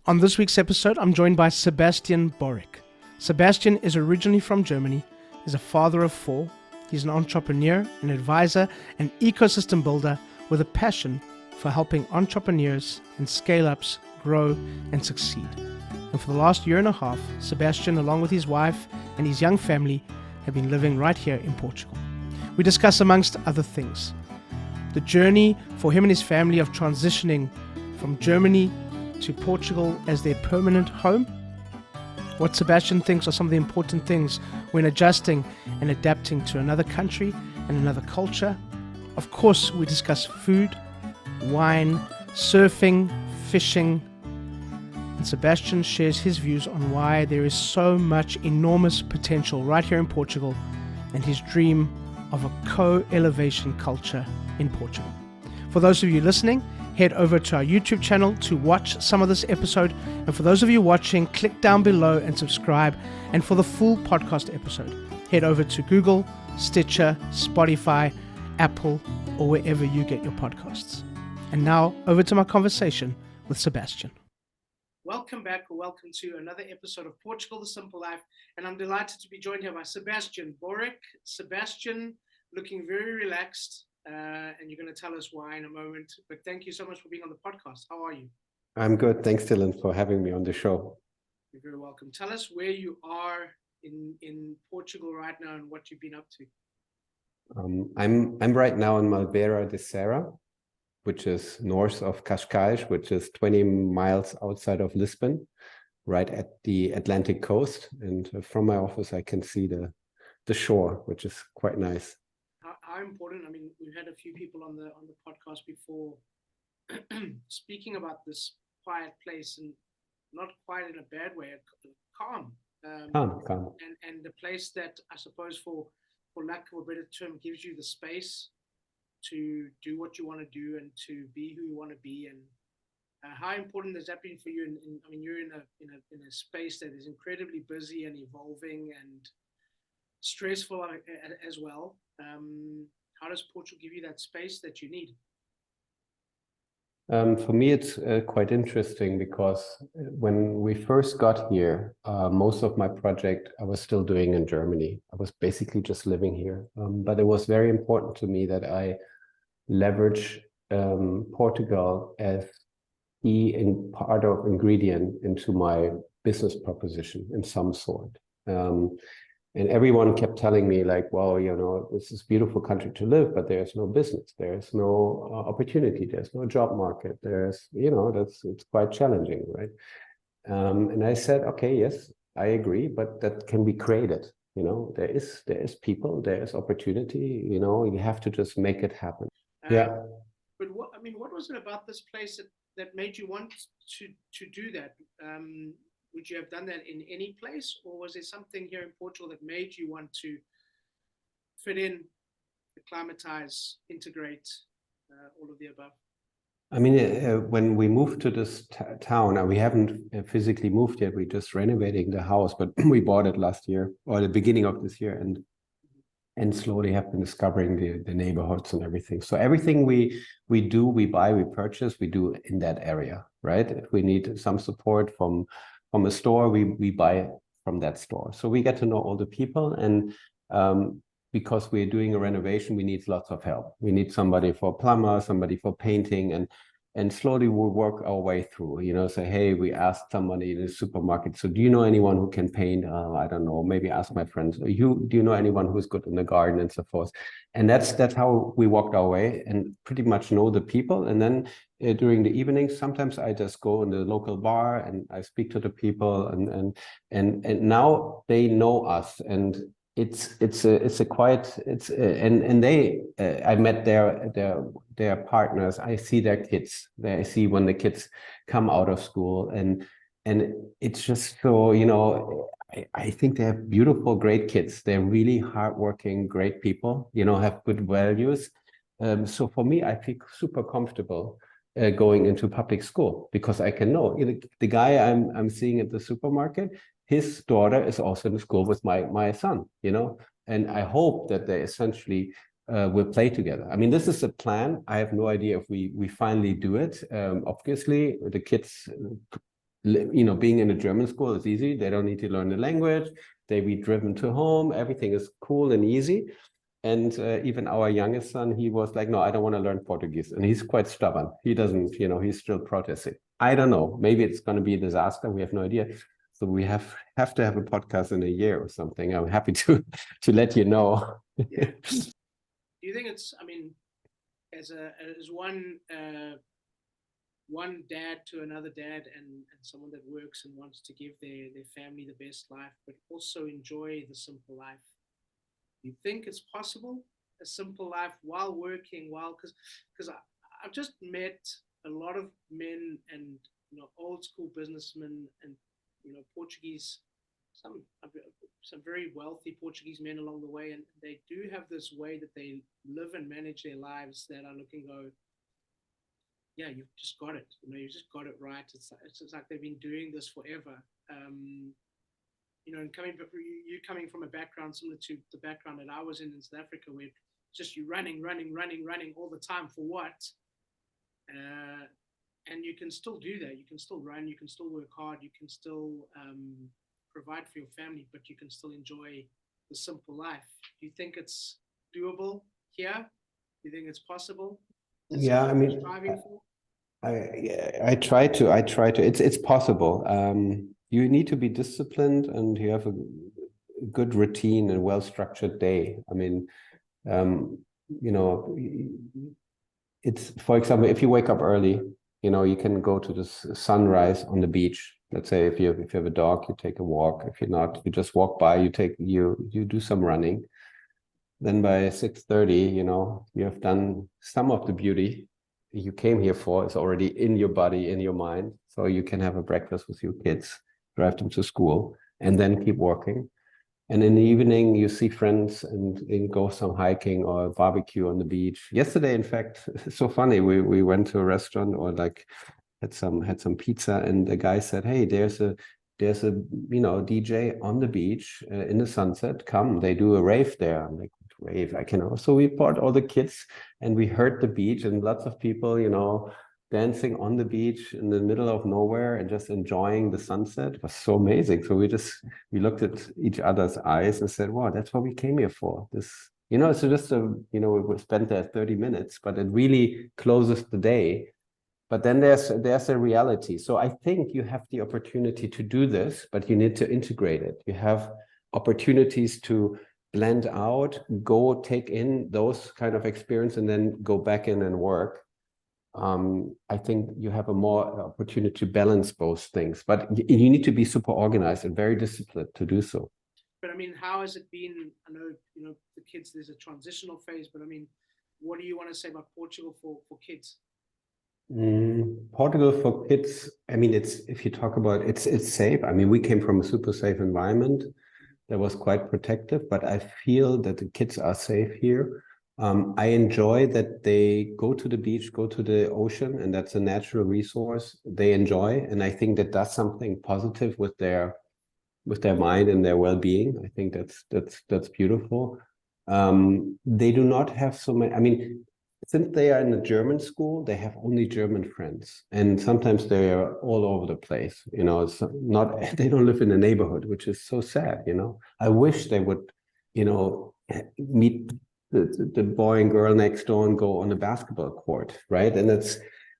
On this week's episode, I'm joined by Sebastian Boric. Sebastian is originally from Germany. He's a father of four. He's an entrepreneur, an advisor, an ecosystem builder with a passion for helping entrepreneurs and scale-ups grow and succeed. And for the last year and a half, Sebastian, along with his wife and his young family, have been living right here in Portugal. We discuss, amongst other things, the journey for him and his family of transitioning from Germany to Portugal as their permanent home, what Sebastian thinks are some of the important things when adjusting and adapting to another country and another culture. Of course, we discuss food, wine, surfing, fishing, and Sebastian shares his views on why there is so much enormous potential right here in Portugal and his dream of a co-elevation culture in Portugal. For those of you listening, head over to our YouTube channel to watch some of this episode. And for those of you watching, click down below and subscribe. And for the full podcast episode, head over to Google, Stitcher, Spotify, Apple, or wherever you get your podcasts. And now over to my conversation with Sebastian. Welcome back, or welcome to another episode of Portugal, The Simple Life. And I'm delighted to be joined here by Sebastian Boric. Sebastian, looking very relaxed. And you're going to tell us why in a moment. But thank you so much for being on the podcast. How are you? I'm good. Thanks, Dylan, for having me on the show. You're very welcome. Tell us where you are in Portugal right now and what you've been up to. I'm right now in Malveira de Serra, which is north of Cascais, which is 20 miles outside of Lisbon, right at the Atlantic coast. And from my office, I can see the shore, which is quite nice. How important? I mean, we've had a few people on the podcast before speaking about this quiet place, and not quite in a bad way, calm. Calm. And the place that, I suppose, for lack of a better term, gives you the space to do what you want to do and to be who you want to be. And how important has that been for you? I mean, you're in a space that is incredibly busy and evolving and stressful as well. How does Portugal give you that space that you need? For me, it's quite interesting because when we first got here, most of my project I was still doing in Germany. I was basically just living here. But it was very important to me that I leverage Portugal as part of ingredient into my business proposition in some sort. And everyone kept telling me like, well, this is a beautiful country to live, but there's no business, there's no opportunity, there's no job market, it's quite challenging, right? And I said, okay, yes, I agree, but that can be created. There is people, there is opportunity, you have to just make it happen. Yeah. But what was it about this place that made you want to do that? Would you have done that in any place, or was there something here in Portugal that made you want to fit in, acclimatize, integrate, all of the above? I mean, when we moved to this town, and we haven't physically moved yet, we're just renovating the house, but we bought it last year or the beginning of this year, and slowly have been discovering the neighborhoods and everything. So everything we do, we buy, we purchase, we do in that area, right? If we need some support from a store, we buy from that store. So we get to know all the people, and because we're doing a renovation, we need lots of help. We need somebody for plumber, somebody for painting, and slowly we'll work our way through, say, hey, we asked somebody in the supermarket, so do you know anyone who can paint? I don't know, maybe ask my friends. Do you know anyone who's good in the garden, and so forth? And that's how we walked our way and pretty much know the people. And then during the evenings, sometimes I just go in the local bar and I speak to the people, and now they know us, and I met their partners. I see their kids. I see when the kids come out of school, and it's just so, I think they have beautiful, great kids. They're really hardworking, great people, have good values. So for me, I feel super comfortable going into public school, because I can know the guy I'm seeing at the supermarket, his daughter is also in school with my son, and I hope that they essentially will play together. I mean, this is a plan. I have no idea if we finally do it. Obviously, the kids being in a German school is easy. They don't need to learn the language. They be driven to home. Everything is cool and easy. And even our youngest son, he was like, no, I don't want to learn Portuguese. And he's quite stubborn. He doesn't, he's still protesting. I don't know. Maybe it's going to be a disaster. We have no idea. So we have to have a podcast in a year or something. I'm happy to let you know. Yeah. Do you think it's, I mean, as one dad to another dad and someone that works and wants to give their family the best life, but also enjoy the simple life? You think it's possible, a simple life while working, because I've just met a lot of men and old school businessmen and Portuguese, some very wealthy Portuguese men along the way, and they do have this way that they live and manage their lives that are looking go, yeah, you've just got it, you've just got it right. It's like they've been doing this forever. And coming from a background similar to the background that I was in South Africa, where just you running all the time for what? And you can still do that. You can still run. You can still work hard. You can still provide for your family, but you can still enjoy the simple life. Do you think it's doable here? Do you think it's possible? Yeah, I mean, striving for? I try to. It's possible. You need to be disciplined and you have a good routine and well-structured day. I mean, it's, for example, if you wake up early, you can go to the sunrise on the beach. Let's say if you have a dog, you take a walk. If you're not, you just walk by, you do some running. Then by 6:30, you have done some of the beauty you came here for. Is already in your body, in your mind. So you can have a breakfast with your kids, drive them to school, and then keep working. And in the evening, you see friends and go some hiking or barbecue on the beach. Yesterday, in fact, it's so funny. We went to a restaurant or like had some pizza, and the guy said, "Hey, there's a DJ on the beach in the sunset. Come, they do a rave there." I'm like, rave? I can. So we brought all the kids, and we heard the beach and lots of people, dancing on the beach in the middle of nowhere and just enjoying the sunset. It was so amazing. So we looked at each other's eyes and said, wow, that's what we came here for. This, so just we spent there 30 minutes, but it really closes the day. But then there's a reality. So I think you have the opportunity to do this, but you need to integrate it. You have opportunities to blend out, go take in those kind of experience and then go back in and work. I think you have a more opportunity to balance both things, but you need to be super organized and very disciplined to do so. But I mean, how has it been? I know, the kids, there's a transitional phase, but I mean, what do you want to say about Portugal for kids? Portugal for kids, I mean, if you talk about it's safe. I mean, we came from a super safe environment that was quite protective, but I feel that the kids are safe here. I enjoy that they go to the beach, go to the ocean, and that's a natural resource they enjoy. And I think that does something positive with their mind and their well-being. I think that's beautiful. They do not have so many. I mean, since they are in a German school, they have only German friends, and sometimes they are all over the place. It's not. They don't live in a neighborhood, which is so sad. I wish they would, meet the boy and girl next door and go on a basketball court, right? And I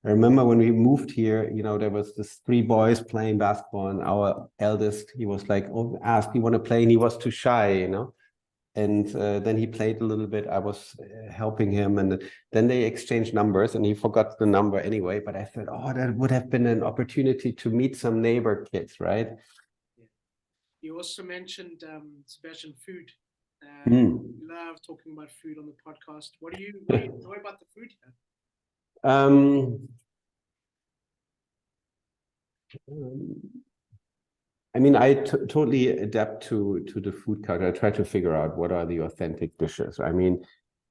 remember when we moved here, there was this 3 boys playing basketball, and our eldest, he was like, "Oh, ask, you want to play?" And he was too shy, And then he played a little bit. I was helping him, and then they exchanged numbers, and he forgot the number anyway. But I thought, oh, that would have been an opportunity to meet some neighbor kids, right? Yeah. You also mentioned, Sebastian, food. You love talking about food on the podcast. What do you enjoy about the food here? I mean, I totally adapt to the food culture. I try to figure out what are the authentic dishes. I mean,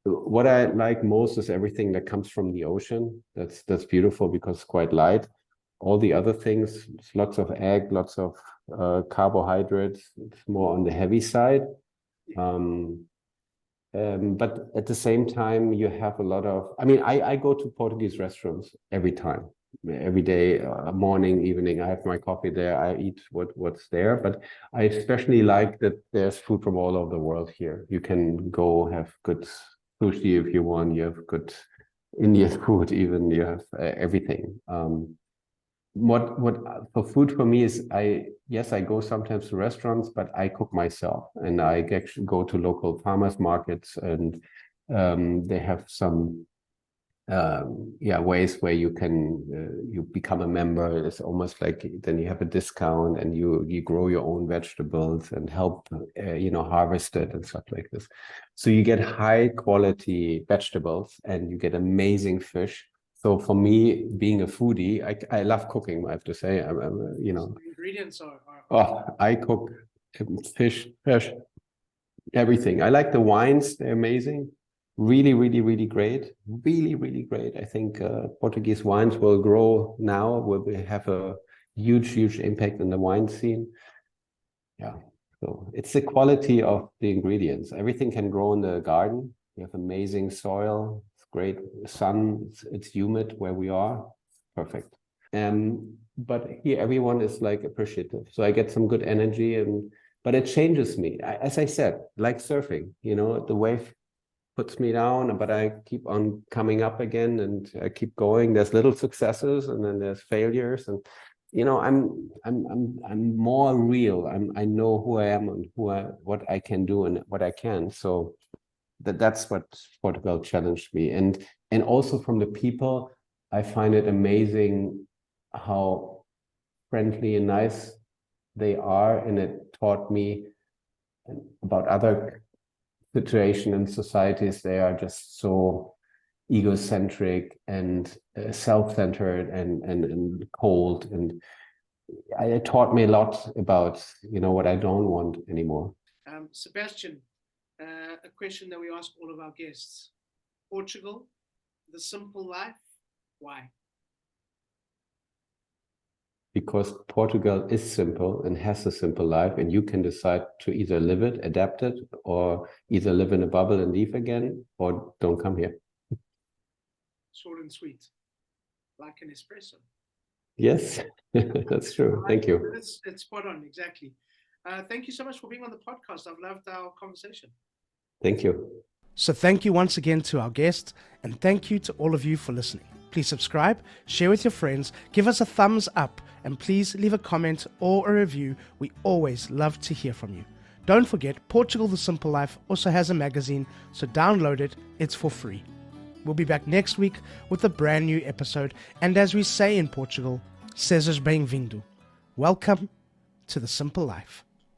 what I like most is everything that comes from the ocean. That's beautiful because it's quite light. All the other things, lots of egg, lots of carbohydrates. It's more on the heavy side. But at the same time, you have a lot of. I mean, I go to Portuguese restaurants every time. every day, morning, evening. I have my coffee there. I eat what's there. But I especially like that there's food from all over the world here. You can go have good sushi if you want. You have good Indian food, even you have everything. What for food for me is I go sometimes to restaurants, but I cook myself, and I actually go to local farmers markets, and they have some ways where you can you become a member. It's almost like then you have a discount, and you grow your own vegetables and help harvest it and stuff like this. So you get high quality vegetables and you get amazing fish. So for me, being a foodie, I love cooking, I have to say. The ingredients are I cook fish, everything. I like the wines, they're amazing. Really, really, really great. Really, really great. I think Portuguese wines will grow now, will have a huge, huge impact in the wine scene. Yeah. So it's the quality of the ingredients. Everything can grow in the garden. We have amazing soil. It's great sun. It's humid where we are. Perfect. But here everyone is like appreciative. So I get some good energy, but it changes me. As I said, like surfing, the wave puts me down, but I keep on coming up again, and I keep going. There's little successes, and then there's failures, and I'm more real. I know who I am and what I can do and what I can. So that's what Portugal challenged me, and also from the people, I find it amazing how friendly and nice they are, and it taught me about other situation in societies. They are just so egocentric and self-centered and cold, and it taught me a lot about what I don't want anymore. Sebastian, a question that we ask all of our guests: Portugal, the simple life. Why? Because Portugal is simple and has a simple life, and you can decide to either live it, adapt it, or either live in a bubble and leave again, or don't come here. Short and sweet, like an espresso. Yes, that's true. Thank you. It's spot on, exactly. Thank you so much for being on the podcast. I've loved our conversation. Thank you. So thank you once again to our guests, and thank you to all of you for listening. Please subscribe, share with your friends, give us a thumbs up, and please leave a comment or a review. We always love to hear from you. Don't forget, Portugal The Simple Life also has a magazine, so download it. It's for free. We'll be back next week with a brand new episode, and as we say in Portugal, sejas bem-vindo. Welcome to The Simple Life.